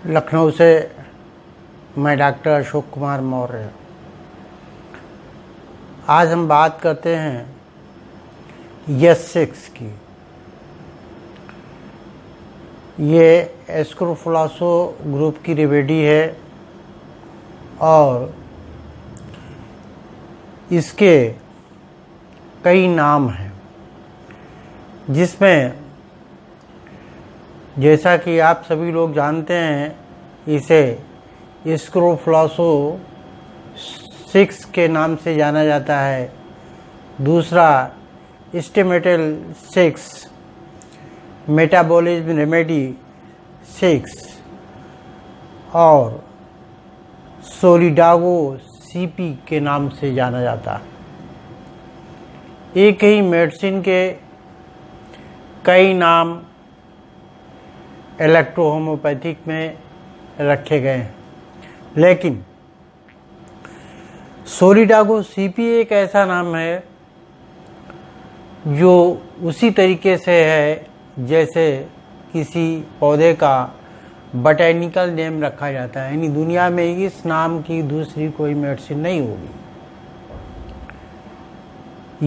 लखनऊ से मैं डॉक्टर अशोक कुमार मौर्य। आज हम बात करते हैं S6 की। ये एस्क्रोफुलासो ग्रुप की रेमेडी है और इसके कई नाम हैं, जिसमें जैसा कि आप सभी लोग जानते हैं, इसे एस्क्रोफुलासो 6 के नाम से जाना जाता है। दूसरा स्टेमेटल 6, मेटाबॉलिज्म रेमेडी 6 और सोलिडागो CP के नाम से जाना जाता है। एक ही मेडिसिन के कई नाम इलेक्ट्रोहोम्योपैथिक में रखे गए हैं, लेकिन सोलिडागो CP एक ऐसा नाम है जो उसी तरीके से है जैसे किसी पौधे का बॉटेनिकल नेम रखा जाता है, यानी दुनिया में इस नाम की दूसरी कोई मेडिसिन नहीं होगी।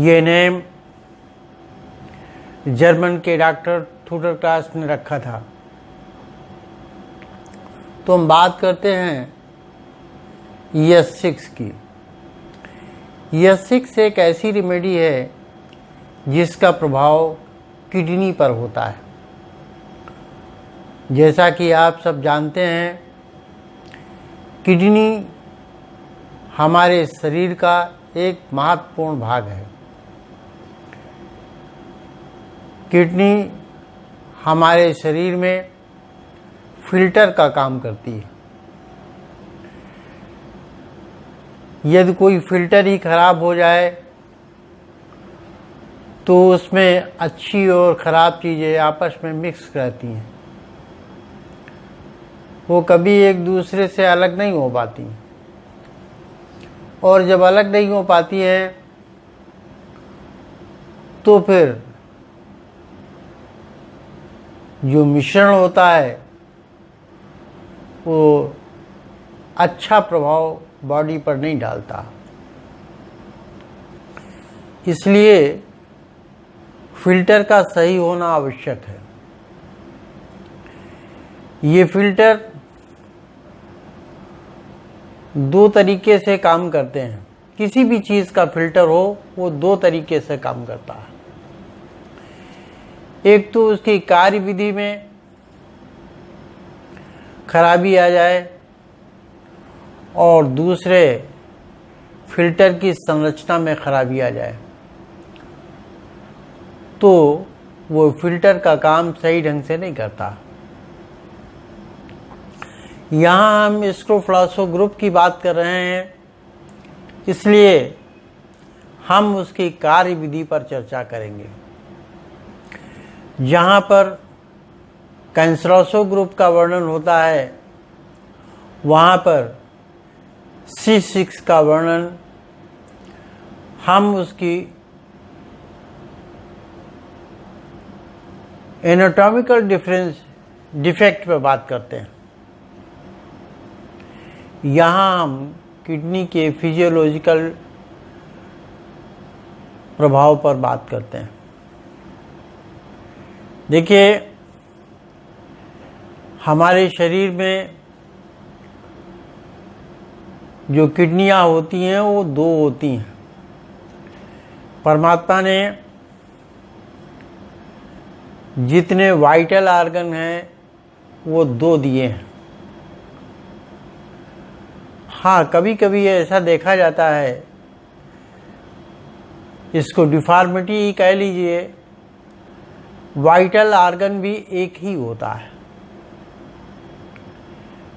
ये नेम जर्मन के डॉक्टर थुडरक्रास ने रखा था। तो हम बात करते हैं S6 की। S6 एक ऐसी रेमेडी है जिसका प्रभाव किडनी पर होता है। जैसा कि आप सब जानते हैं, किडनी हमारे शरीर का एक महत्वपूर्ण भाग है। किडनी हमारे शरीर में फिल्टर का काम करती है। यदि कोई फिल्टर ही खराब हो जाए तो उसमें अच्छी और ख़राब चीज़ें आपस में मिक्स रहती हैं, वो कभी एक दूसरे से अलग नहीं हो पाती। और जब अलग नहीं हो पाती हैं तो फिर जो मिश्रण होता है वो अच्छा प्रभाव बॉडी पर नहीं डालता। इसलिए फिल्टर का सही होना आवश्यक है। ये फिल्टर दो तरीके से काम करते हैं। किसी भी चीज़ का फिल्टर हो वो दो तरीके से काम करता है। एक तो उसकी कार्यविधि में खराबी आ जाए और दूसरे फिल्टर की संरचना में खराबी आ जाए तो वो फिल्टर का काम सही ढंग से नहीं करता। यहाँ हम एस्क्रोफुलासो ग्रुप की बात कर रहे हैं, इसलिए हम उसकी कार्यविधि पर चर्चा करेंगे। जहाँ पर कैंसरोसो ग्रुप का वर्णन होता है, वहाँ पर C6 का वर्णन हम उसकी एनाटॉमिकल डिफेक्ट पर बात करते हैं। यहाँ हम किडनी के फिजियोलॉजिकल प्रभाव पर बात करते हैं। देखिए, हमारे शरीर में जो किडनियाँ होती हैं वो दो होती हैं। परमात्मा ने जितने वाइटल आर्गन हैं वो दो दिए हैं। हाँ, कभी कभी ऐसा देखा जाता है, इसको डिफॉर्मिटी ही कह लीजिए, वाइटल आर्गन भी एक ही होता है।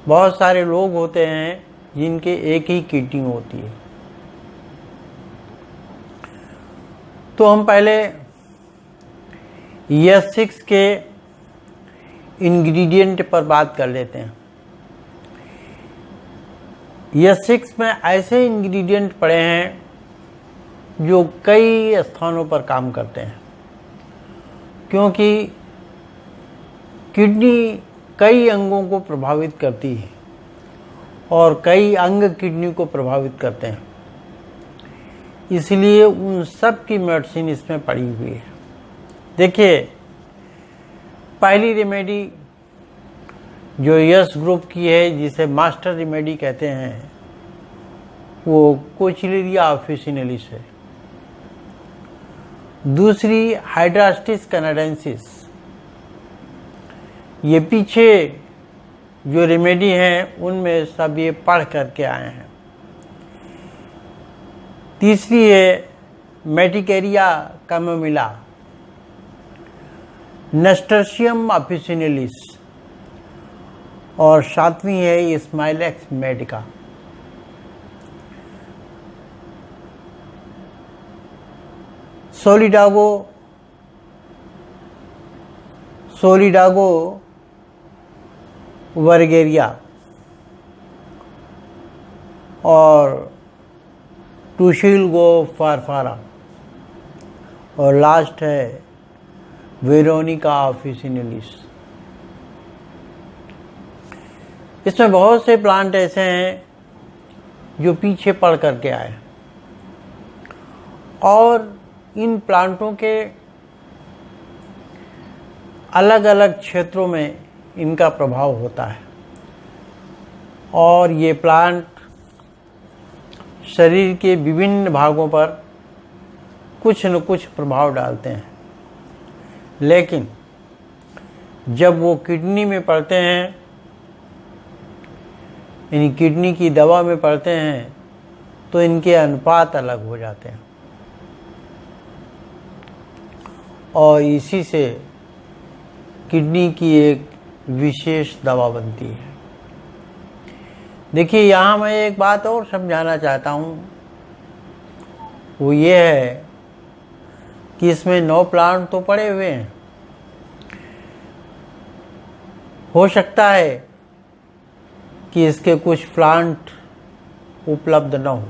बहुत सारे लोग होते हैं जिनके एक ही किडनी होती है। तो हम पहले S6 के इंग्रेडिएंट पर बात कर लेते हैं। S6 में ऐसे इंग्रेडिएंट पड़े हैं जो कई स्थानों पर काम करते हैं, क्योंकि किडनी कई अंगों को प्रभावित करती है और कई अंग किडनी को प्रभावित करते हैं, इसलिए उन सब की मेडिसिन इसमें पड़ी हुई है। देखिए, पहली रेमेडी जो यस ग्रुप की है, जिसे मास्टर रेमेडी कहते हैं, वो कोचिलेरिया ऑफिसिनालिस है। दूसरी हाइड्रास्टिस कैनाडेंसिस। ये पीछे जो रेमेडी हैं उनमें सब ये पढ़ करके आए हैं। तीसरी है मेटिकेरिया कैमोमिला, नस्टर्शियम ऑफिसिनालिस, और सातवीं है स्माइलेक्स मेडिका। सोलिडागो वर्गेरिया और टुशिलगो फारफारा, और लास्ट है वेरोनिका ऑफिसिनालिस। इसमें बहुत से प्लांट ऐसे हैं जो पीछे पड़ करके आए, और इन प्लांटों के अलग अलग क्षेत्रों में इनका प्रभाव होता है, और ये प्लांट शरीर के विभिन्न भागों पर कुछ न कुछ प्रभाव डालते हैं। लेकिन जब वो किडनी में पड़ते हैं, यानी किडनी की दवा में पड़ते हैं, तो इनके अनुपात अलग हो जाते हैं, और इसी से किडनी की एक विशेष दवा बनती है। देखिए, यहाँ मैं एक बात और समझाना चाहता हूँ, वो ये है कि इसमें 9 प्लांट तो पड़े हुए हैं। हो सकता है कि इसके कुछ प्लांट उपलब्ध न हो,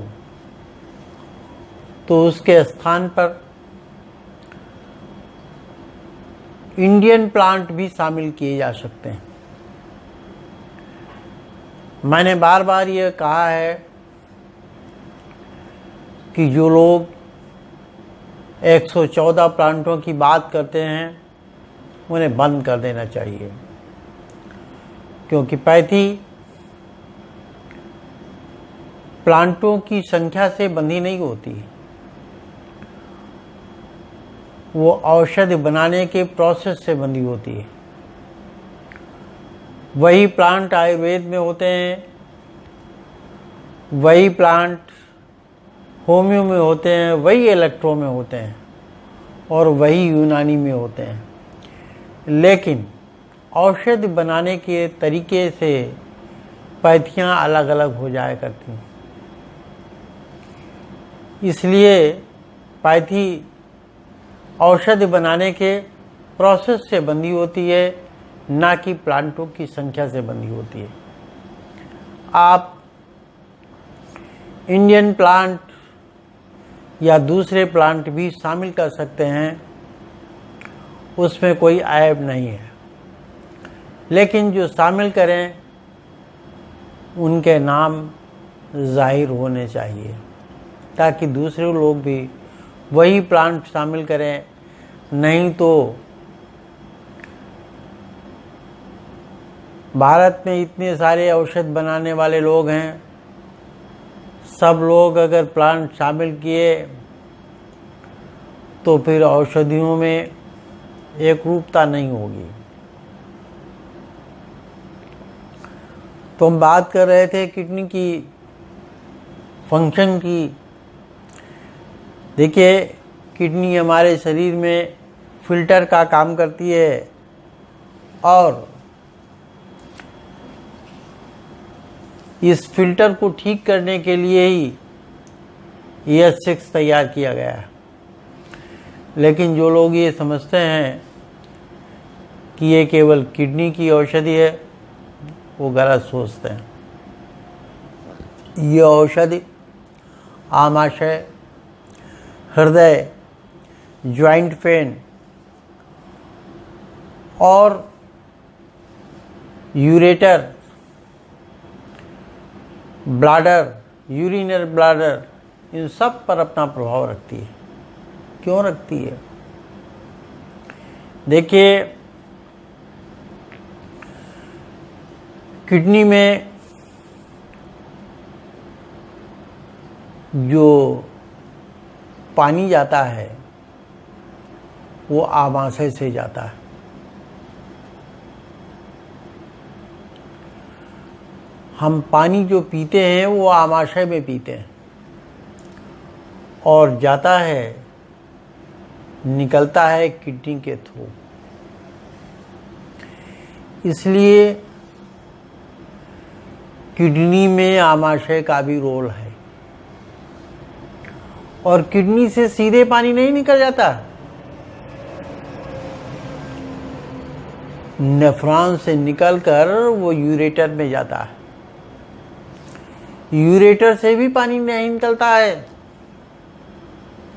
तो उसके स्थान पर इंडियन प्लांट भी शामिल किए जा सकते हैं। मैंने बार बार ये कहा है कि जो लोग 114 प्लांटों की बात करते हैं, उन्हें बंद कर देना चाहिए, क्योंकि पैथी प्लांटों की संख्या से बंधी नहीं होती, वो औषधि बनाने के प्रोसेस से बंधी होती है। वही प्लांट आयुर्वेद में होते हैं, वही प्लांट होम्यो में होते हैं, वही इलेक्ट्रो में होते हैं, और वही यूनानी में होते हैं। लेकिन औषधि बनाने के तरीके से पैथियाँ अलग अलग हो जाया करती हैं। इसलिए पैथी औषधि बनाने के प्रोसेस से बंधी होती है, ना कि प्लांटों की संख्या से बंधी होती है। आप इंडियन प्लांट या दूसरे प्लांट भी शामिल कर सकते हैं, उसमें कोई ऐब नहीं है, लेकिन जो शामिल करें उनके नाम जाहिर होने चाहिए, ताकि दूसरे लोग भी वही प्लांट शामिल करें। नहीं तो भारत में इतने सारे औषध बनाने वाले लोग हैं, सब लोग अगर प्लांट शामिल किए तो फिर औषधियों में एक रूपता नहीं होगी। तो हम बात कर रहे थे किडनी की फंक्शन की। देखिए, किडनी हमारे शरीर में फिल्टर का काम करती है, और इस फिल्टर को ठीक करने के लिए ही ES6 तैयार किया गया है। लेकिन जो लोग ये समझते हैं कि ये केवल किडनी की औषधि है, वो गलत सोचते हैं। ये औषधि आमाशय, हृदय, जॉइंट पेन और यूरेटर, ब्लैडर, यूरिनरी ब्लैडर, इन सब पर अपना प्रभाव रखती है। क्यों रखती है? देखिए, किडनी में जो पानी जाता है वो आमाशय से जाता है। हम पानी जो पीते हैं वो आमाशय में पीते हैं और जाता है, निकलता है किडनी के थ्रू। इसलिए किडनी में आमाशय का भी रोल है और किडनी से सीधे पानी नहीं निकल जाता, नेफ्रॉन से निकलकर वो यूरेटर में जाता है। यूरेटर से भी पानी नहीं निकलता है,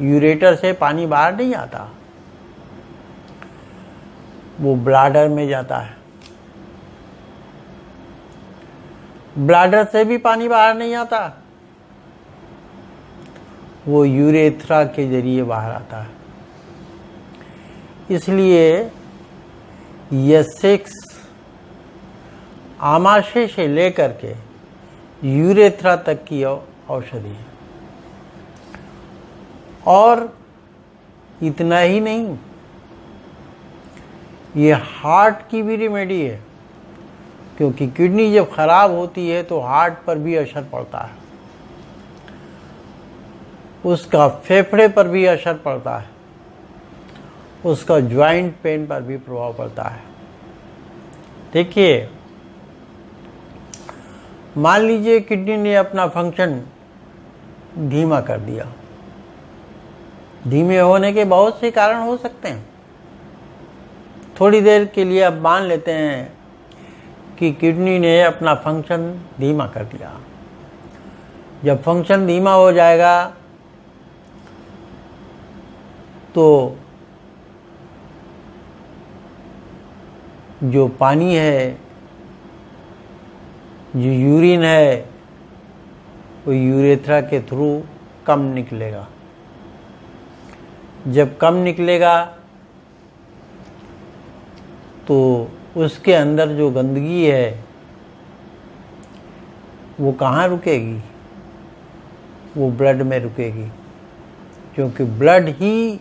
यूरेटर से पानी बाहर नहीं आता, वो ब्लैडर में जाता है। ब्लैडर से भी पानी बाहर नहीं आता, वो यूरेथ्रा के जरिए बाहर आता है। इसलिए यह 6 आमाशय से लेकर के यूरेथ्रा तक की औषधि है। और इतना ही नहीं, ये हार्ट की भी रेमेडी है, क्योंकि किडनी जब खराब होती है तो हार्ट पर भी असर पड़ता है, उसका फेफड़े पर भी असर पड़ता है, उसका ज्वाइंट पेन पर भी प्रभाव पड़ता है। देखिए, मान लीजिए किडनी ने अपना फंक्शन धीमा कर दिया। धीमे होने के बहुत से कारण हो सकते हैं। थोड़ी देर के लिए अब मान लेते हैं कि किडनी ने अपना फंक्शन धीमा कर दिया। जब फंक्शन धीमा हो जाएगा तो जो पानी है, जो यूरिन है, वो यूरेथ्रा के थ्रू कम निकलेगा। जब कम निकलेगा तो उसके अंदर जो गंदगी है वो कहाँ रुकेगी? वो ब्लड में रुकेगी, क्योंकि ब्लड ही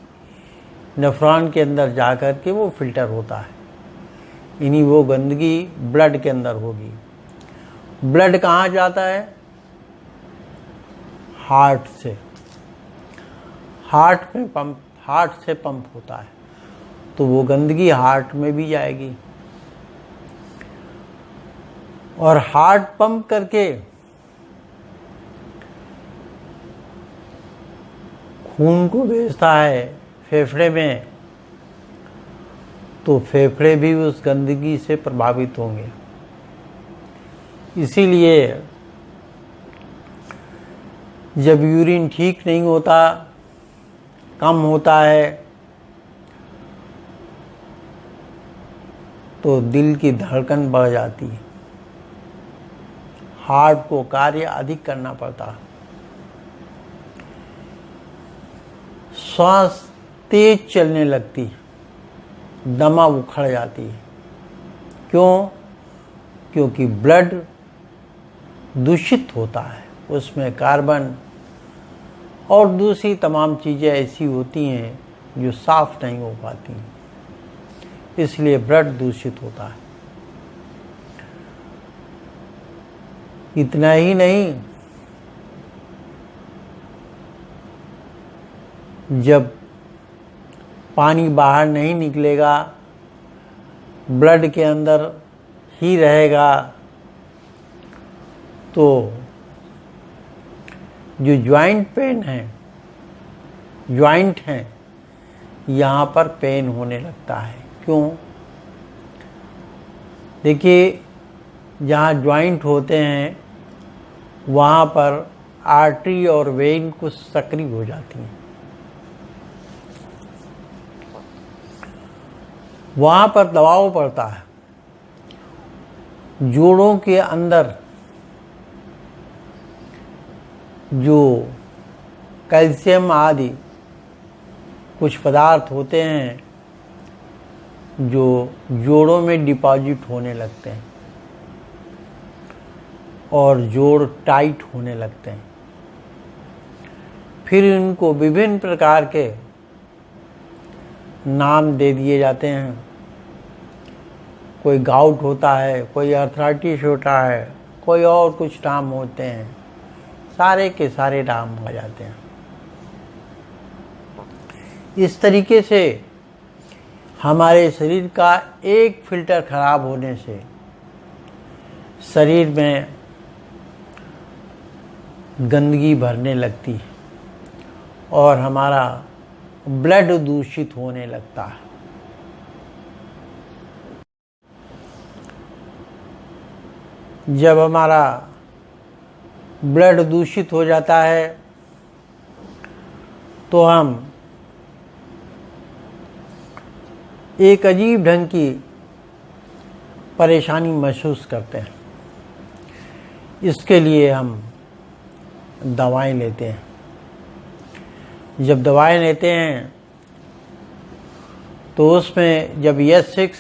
नेफ्रॉन के अंदर जाकर के वो फिल्टर होता है। इन्हीं वो गंदगी ब्लड के अंदर होगी। ब्लड कहाँ जाता है? हार्ट से। हार्ट से पंप होता है, तो वो गंदगी हार्ट में भी जाएगी और हार्ट पंप करके खून को भेजता है फेफड़े में, तो फेफड़े भी उस गंदगी से प्रभावित होंगे। इसीलिए जब यूरिन ठीक नहीं होता, कम होता है, तो दिल की धड़कन बढ़ जाती है, हार्ट को कार्य अधिक करना पड़ता, श्वास तेज चलने लगती, दमा उखड़ जाती है। क्यों? क्योंकि ब्लड दूषित होता है, उसमें कार्बन और दूसरी तमाम चीज़ें ऐसी होती हैं जो साफ नहीं हो पाती, इसलिए ब्लड दूषित होता है। इतना ही नहीं, जब पानी बाहर नहीं निकलेगा, ब्लड के अंदर ही रहेगा, तो जो ज्वाइंट पेन है, ज्वाइंट हैं, यहाँ पर पेन होने लगता है। क्यों? देखिए, जहाँ ज्वाइंट होते हैं वहाँ पर आर्टरी और वेन कुछ सक्रिय हो जाती हैं, वहाँ पर दबाव पड़ता है जोड़ों के अंदर जो कैल्शियम आदि कुछ पदार्थ होते हैं जो जोड़ों में डिपॉजिट होने लगते हैं और जोड़ टाइट होने लगते हैं। फिर इनको विभिन्न प्रकार के नाम दे दिए जाते हैं। कोई गाउट होता है, कोई अर्थराइटिस होता है, कोई और कुछ नाम होते हैं, सारे के सारे नाम आ जाते हैं। इस तरीके से हमारे शरीर का एक फिल्टर खराब होने से शरीर में गंदगी भरने लगती है और हमारा ब्लड दूषित होने लगता है। जब हमारा ब्लड दूषित हो जाता है तो हम एक अजीब ढंग की परेशानी महसूस करते हैं। इसके लिए हम दवाएं लेते हैं। जब दवाएं लेते हैं तो उसमें जब S6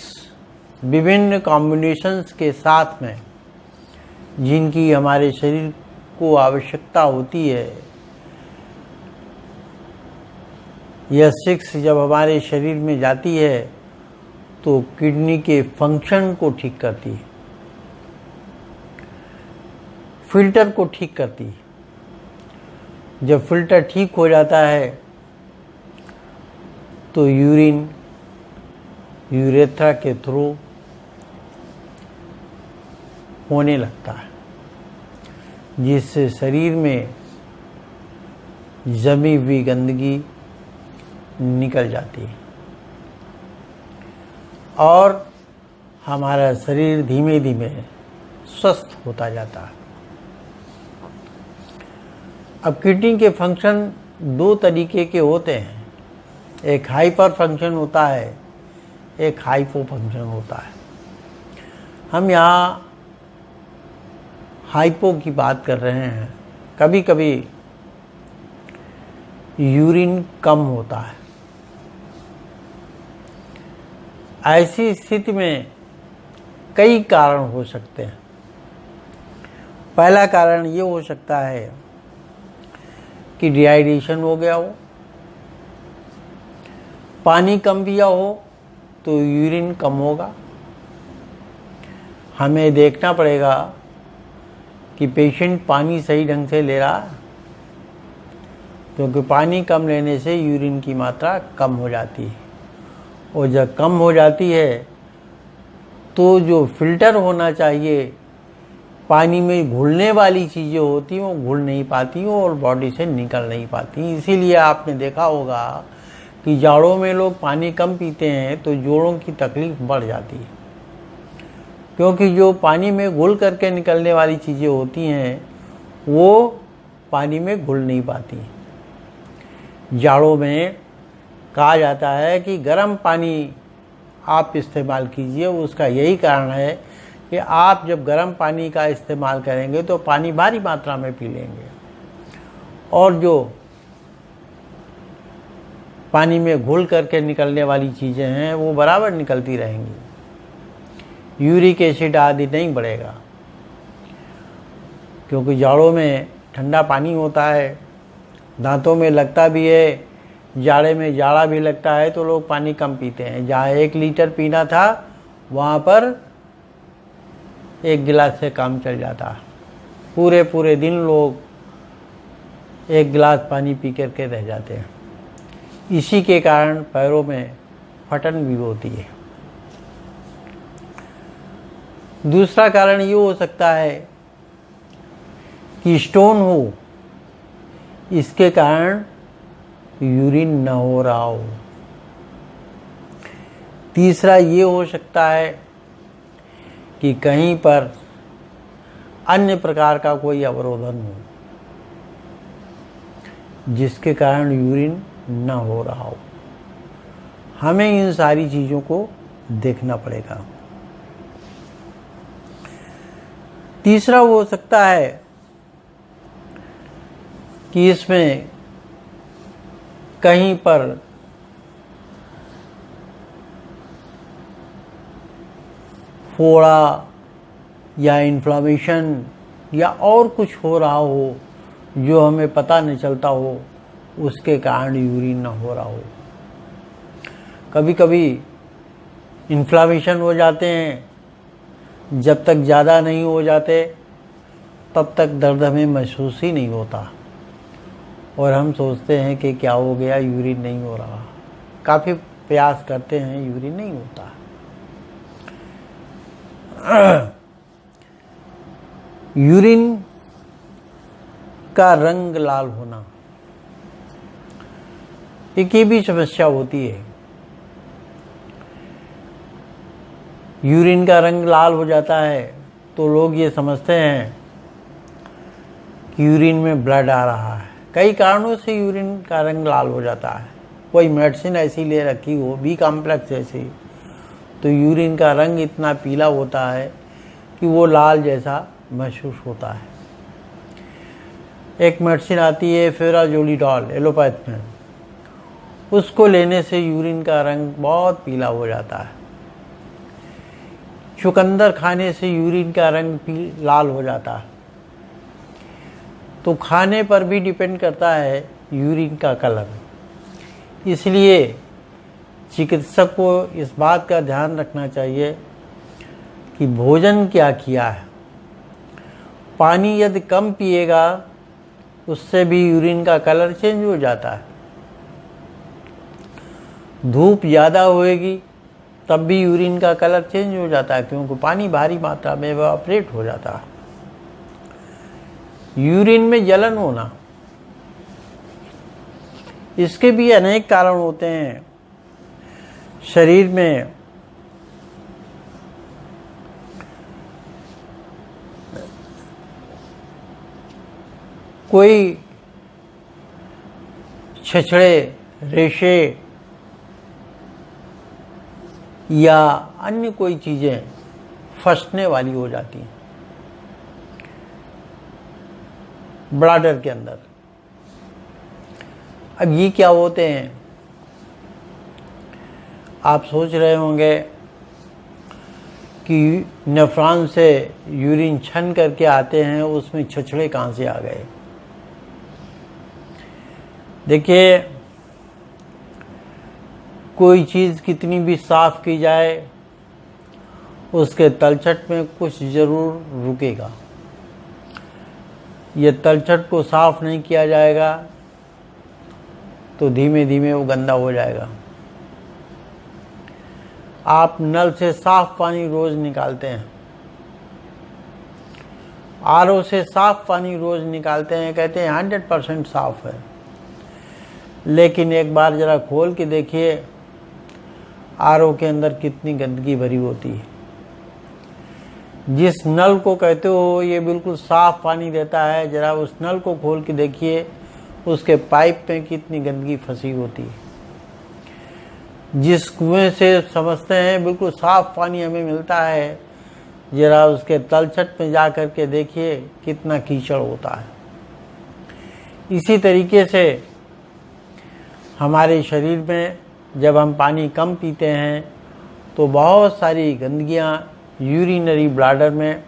विभिन्न कॉम्बिनेशंस के साथ में जिनकी हमारे शरीर को आवश्यकता होती है, S6 जब हमारे शरीर में जाती है तो किडनी के फंक्शन को ठीक करती है, फिल्टर को ठीक करती है। जब फिल्टर ठीक हो जाता है तो यूरिन यूरेथ्रा के थ्रू होने लगता है, जिससे शरीर में जमी हुई गंदगी निकल जाती है और हमारा शरीर धीमे धीमे स्वस्थ होता जाता है। अब किडनी के फंक्शन दो तरीके के होते हैं, एक हाइपर फंक्शन होता है, एक हाइपो फंक्शन होता है। हम यहाँ हाइपो की बात कर रहे हैं। कभी कभी यूरिन कम होता है। ऐसी स्थिति में कई कारण हो सकते हैं। पहला कारण ये हो सकता है कि डिहाइड्रेशन हो गया हो, पानी कम पिया हो तो यूरिन कम होगा। हमें देखना पड़ेगा कि पेशेंट पानी सही ढंग से ले रहा है, क्योंकि पानी कम लेने से यूरिन की मात्रा कम हो जाती है और जब कम हो जाती है तो जो फिल्टर होना चाहिए, पानी में घुलने वाली चीज़ें होती हैं वो घुल नहीं पाती और बॉडी से निकल नहीं पाती। इसीलिए आपने देखा होगा कि जाड़ों में लोग पानी कम पीते हैं तो जोड़ों की तकलीफ बढ़ जाती है, क्योंकि जो पानी में घुल करके निकलने वाली चीज़ें होती हैं वो पानी में घुल नहीं पाती। जाड़ों में कहा जाता है कि गर्म पानी आप इस्तेमाल कीजिए। उसका यही कारण है कि आप जब गर्म पानी का इस्तेमाल करेंगे तो पानी भारी मात्रा में पी लेंगे और जो पानी में घुल करके निकलने वाली चीज़ें हैं वो बराबर निकलती रहेंगी। यूरिक एसिड आदि नहीं बढ़ेगा, क्योंकि जाड़ों में ठंडा पानी होता है, दांतों में लगता भी है, जाड़े में जाड़ा भी लगता है तो लोग पानी कम पीते हैं। जहाँ 1 लीटर पीना था वहाँ पर 1 गिलास से काम चल जाता। पूरे पूरे दिन लोग 1 गिलास पानी पी करके रह जाते हैं। इसी के कारण पैरों में फटन भी होती है। दूसरा कारण ये हो सकता है कि स्टोन हो, इसके कारण यूरिन न हो रहा हो। तीसरा ये हो सकता है कि कहीं पर अन्य प्रकार का कोई अवरोधन हो जिसके कारण यूरिन न हो रहा हो। हमें इन सारी चीज़ों को देखना पड़ेगा। तीसरा वो हो सकता है कि इसमें कहीं पर फोड़ा या इन्फ्लामेशन या और कुछ हो रहा हो जो हमें पता नहीं चलता हो, उसके कारण यूरिन ना हो रहा हो। कभी कभी इन्फ्लामेशन हो जाते हैं, जब तक ज़्यादा नहीं हो जाते तब तक दर्द हमें महसूस ही नहीं होता और हम सोचते हैं कि क्या हो गया, यूरिन नहीं हो रहा। काफ़ी प्रयास करते हैं, यूरिन नहीं होता। यूरिन का रंग लाल होना, एक ये भी समस्या होती है। यूरिन का रंग लाल हो जाता है तो लोग ये समझते हैं कि यूरिन में ब्लड आ रहा है। कई कारणों से यूरिन का रंग लाल हो जाता है। कोई मेडिसिन ऐसी ले रखी हो, बी कॉम्प्लेक्स ऐसी, तो यूरिन का रंग इतना पीला होता है कि वो लाल जैसा महसूस होता है। एक मेडिसिन आती है फेराजोलिडॉल एलोपैथ में, उसको लेने से यूरिन का रंग बहुत पीला हो जाता है। चुकंदर खाने से यूरिन का रंग लाल हो जाता है। तो खाने पर भी डिपेंड करता है यूरिन का कलर। इसलिए चिकित्सक को इस बात का ध्यान रखना चाहिए कि भोजन क्या किया है। पानी यदि कम पिएगा उससे भी यूरिन का कलर चेंज हो जाता है। धूप ज़्यादा होएगी तब भी यूरिन का कलर चेंज हो जाता है, क्योंकि पानी भारी मात्रा में इवेपोरेट हो जाता है। यूरिन में जलन होना, इसके भी अनेक कारण होते हैं। शरीर में कोई छछड़े, रेशे या अन्य कोई चीज़ें फंसने वाली हो जाती हैं ब्लैडर के अंदर। अब ये क्या होते हैं, आप सोच रहे होंगे कि नेफ्रॉन से यूरिन छन करके आते हैं, उसमें छछड़े कहाँ से आ गए। देखिए, कोई चीज़ कितनी भी साफ की जाए उसके तलछट में कुछ ज़रूर रुकेगा। ये तलछट को साफ नहीं किया जाएगा तो धीमे धीमे वो गंदा हो जाएगा। आप नल से साफ पानी रोज़ निकालते हैं, आरओ से साफ पानी रोज़ निकालते हैं, कहते हैं 100% साफ है। लेकिन एक बार ज़रा खोल के देखिए आरओ के अंदर कितनी गंदगी भरी होती है। जिस नल को कहते हो ये बिल्कुल साफ पानी देता है, ज़रा उस नल को खोल के देखिए उसके पाइप में कितनी गंदगी फंसी होती है। जिस कुएं से समझते हैं बिल्कुल साफ पानी हमें मिलता है, ज़रा उसके तलछट में जा कर के देखिए कितना कीचड़ होता है। इसी तरीके से हमारे शरीर में जब हम पानी कम पीते हैं तो बहुत सारी गंदगियाँ यूरिनरी ब्लैडर में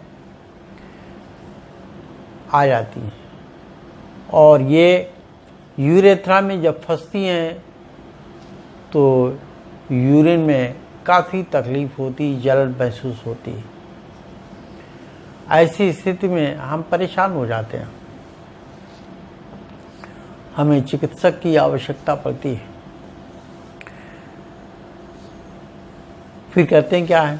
आ जाती हैं और ये यूरेथ्रा में जब फंसती हैं तो यूरिन में काफ़ी तकलीफ़ होती, जलन महसूस होती है। ऐसी स्थिति में हम परेशान हो जाते हैं, हमें चिकित्सक की आवश्यकता पड़ती है। फिर करते हैं क्या है,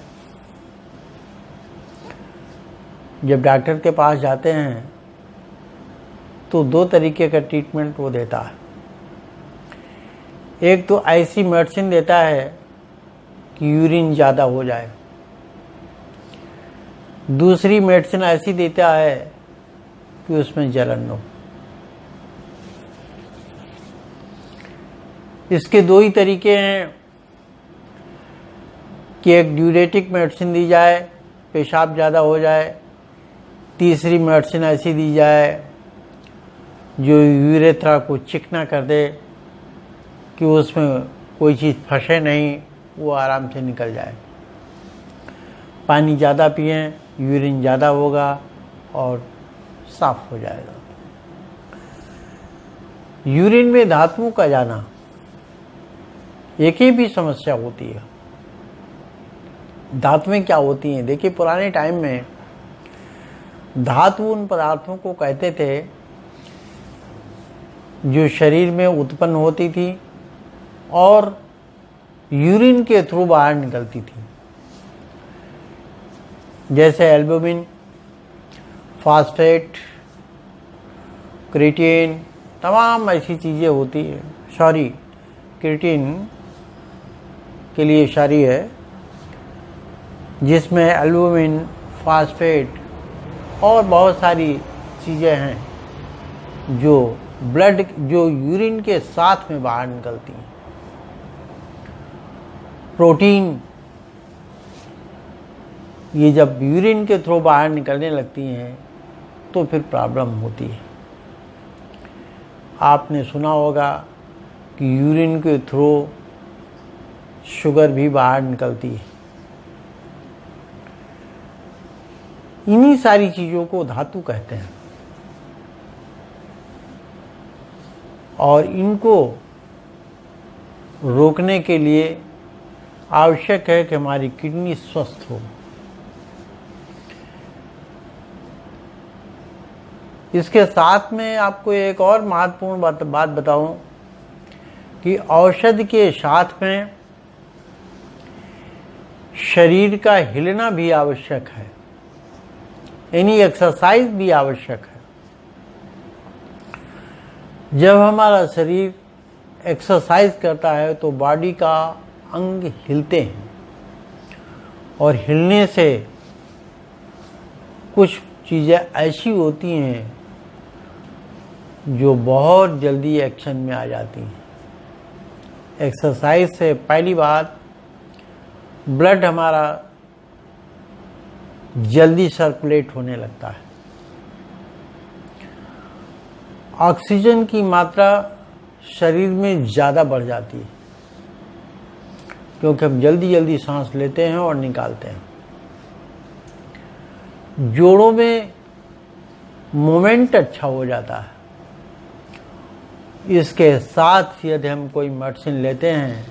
जब डॉक्टर के पास जाते हैं तो दो तरीके का ट्रीटमेंट वो देता है। एक तो ऐसी मेडिसिन देता है कि यूरिन ज़्यादा हो जाए, दूसरी मेडिसिन ऐसी देता है कि उसमें जलन हो। इसके दो ही तरीके हैं कि एक ड्यूरेटिक मेडिसिन दी जाए, पेशाब ज़्यादा हो जाए, तीसरी मेडिसिन ऐसी दी जाए जो यूरेथ्रा को चिकना कर दे कि उसमें कोई चीज़ फंसे नहीं, वो आराम से निकल जाए। पानी ज़्यादा पिएं, यूरिन ज़्यादा होगा और साफ हो जाएगा। यूरिन में धातुओं का जाना एक ही भी समस्या होती है। धातुएं क्या होती हैं? देखिए, पुराने टाइम में धातु उन पदार्थों को कहते थे जो शरीर में उत्पन्न होती थी और यूरिन के थ्रू बाहर निकलती थी, जैसे एल्बुमिन, फास्फेट, क्रिएटिन, तमाम ऐसी चीज़ें होती है। सॉरी, क्रिएटिन के लिए इशारी है, जिसमें एल्बुमिन, फास्फेट और बहुत सारी चीज़ें हैं जो जो यूरिन के साथ में बाहर निकलती हैं। प्रोटीन, ये जब यूरिन के थ्रू बाहर निकलने लगती हैं तो फिर प्रॉब्लम होती है। आपने सुना होगा कि यूरिन के थ्रू शुगर भी बाहर निकलती है। इन्हीं सारी चीज़ों को धातु कहते हैं और इनको रोकने के लिए आवश्यक है कि हमारी किडनी स्वस्थ हो। इसके साथ में आपको एक और महत्वपूर्ण बात बताऊं कि औषधि के साथ में शरीर का हिलना भी आवश्यक है, यानी एक्सरसाइज भी आवश्यक है। जब हमारा शरीर एक्सरसाइज करता है तो बॉडी का अंग हिलते हैं और हिलने से कुछ चीज़ें ऐसी होती हैं जो बहुत जल्दी एक्शन में आ जाती हैं। एक्सरसाइज से पहली बात, ब्लड हमारा जल्दी सर्कुलेट होने लगता है, ऑक्सीजन की मात्रा शरीर में ज़्यादा बढ़ जाती है क्योंकि हम जल्दी जल्दी सांस लेते हैं और निकालते हैं। जोड़ों में मूवमेंट अच्छा हो जाता है। इसके साथ यदि हम कोई मेडिसिन लेते हैं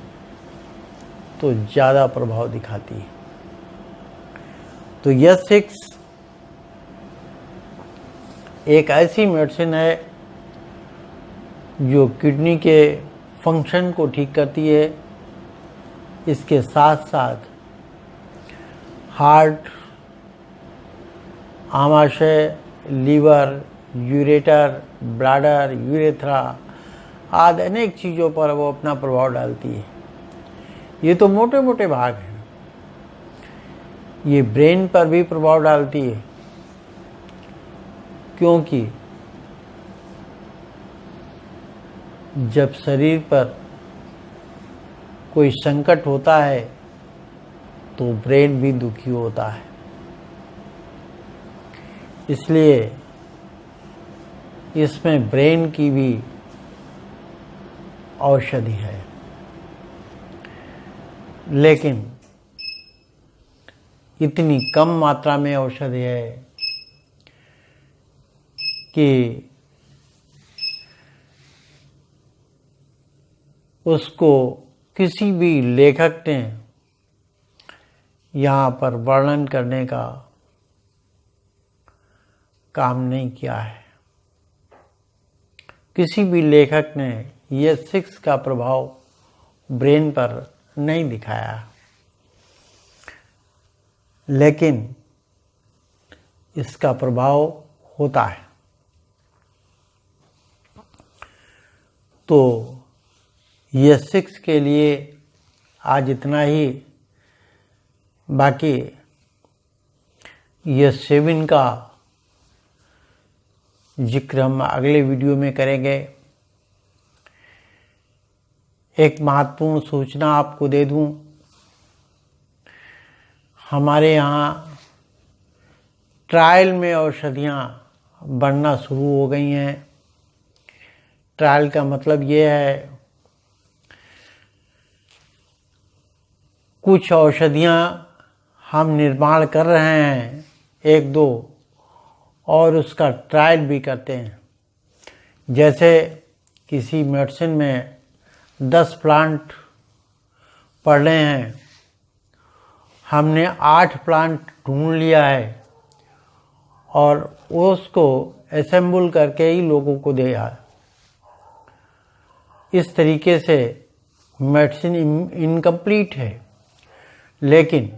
तो ज़्यादा प्रभाव दिखाती है। तो S6 एक ऐसी मेडिसिन है जो किडनी के फंक्शन को ठीक करती है। इसके साथ साथ हार्ट, आमाशय, लीवर, यूरेटर, ब्लैडर, यूरेथ्रा आदि अनेक चीज़ों पर वो अपना प्रभाव डालती है। ये तो मोटे मोटे भाग हैं। ये ब्रेन पर भी प्रभाव डालती है क्योंकि जब शरीर पर कोई संकट होता है तो ब्रेन भी दुखी होता है। इसलिए इसमें ब्रेन की भी औषधि है, लेकिन इतनी कम मात्रा में औषधि है कि उसको किसी भी लेखक ने यहाँ पर वर्णन करने का काम नहीं किया है। किसी भी लेखक ने S6 का प्रभाव ब्रेन पर नहीं दिखाया, लेकिन इसका प्रभाव होता है। तो S6 के लिए आज इतना ही। बाकी S7 का जिक्र हम अगले वीडियो में करेंगे। एक महत्वपूर्ण सूचना आपको दे दूं, हमारे यहाँ ट्रायल में औषधियाँ बनना शुरू हो गई हैं। ट्रायल का मतलब ये है कुछ औषधियाँ हम निर्माण कर रहे हैं, एक दो, और उसका ट्रायल भी करते हैं। जैसे किसी मेडिसिन में 10 प्लांट पड़े हैं, हमने 8 प्लांट ढूंढ लिया है और उसको असेंबल करके ही लोगों को दिया। इस तरीके से मेडिसिन इनकम्प्लीट है, लेकिन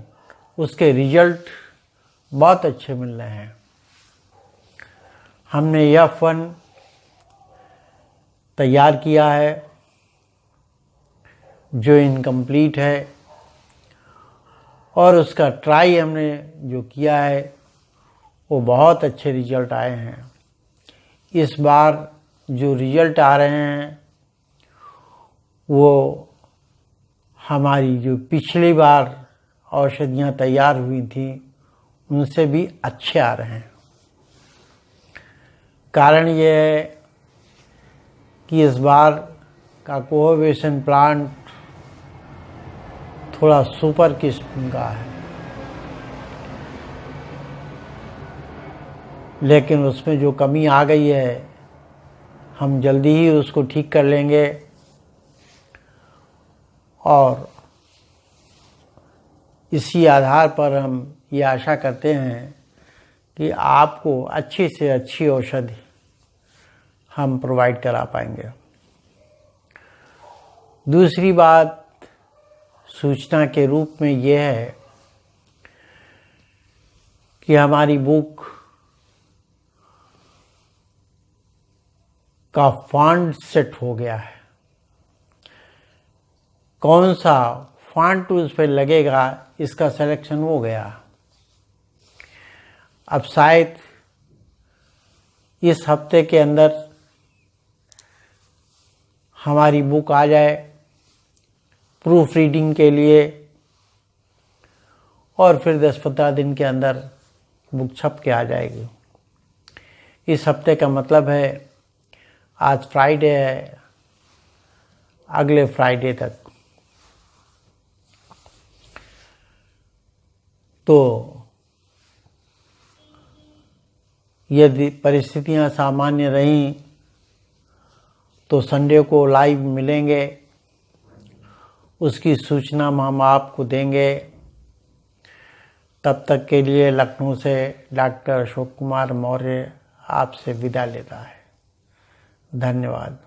उसके रिजल्ट बहुत अच्छे मिल रहे हैं। हमने F1 तैयार किया है जो इनकम्प्लीट है, और उसका ट्राई हमने जो किया है वो बहुत अच्छे रिजल्ट आए हैं। इस बार जो रिजल्ट आ रहे हैं वो हमारी जो पिछली बार औषधियाँ तैयार हुई थी उनसे भी अच्छे आ रहे हैं। कारण ये है कि इस बार का कोएबिशन प्लांट थोड़ा सुपर किस्म का है, लेकिन उसमें जो कमी आ गई है हम जल्दी ही उसको ठीक कर लेंगे और इसी आधार पर हम ये आशा करते हैं कि आपको अच्छी से अच्छी औषधि हम प्रोवाइड करा पाएंगे। दूसरी बात सूचना के रूप में यह है कि हमारी बुक का फॉन्ट सेट हो गया है। कौन सा फॉन्ट उस पर लगेगा इसका सिलेक्शन हो गया। अब शायद इस हफ्ते के अंदर हमारी बुक आ जाए प्रूफ रीडिंग के लिए, और फिर 10-15 दिन के अंदर बुक छप के आ जाएगी। इस हफ्ते का मतलब है आज फ्राइडे है, अगले फ्राइडे तक। तो यदि परिस्थितियां सामान्य रहीं तो संडे को लाइव मिलेंगे, उसकी सूचना हम आपको देंगे। तब तक के लिए लखनऊ से डॉक्टर अशोक कुमार मौर्य आपसे विदा लेता है। धन्यवाद।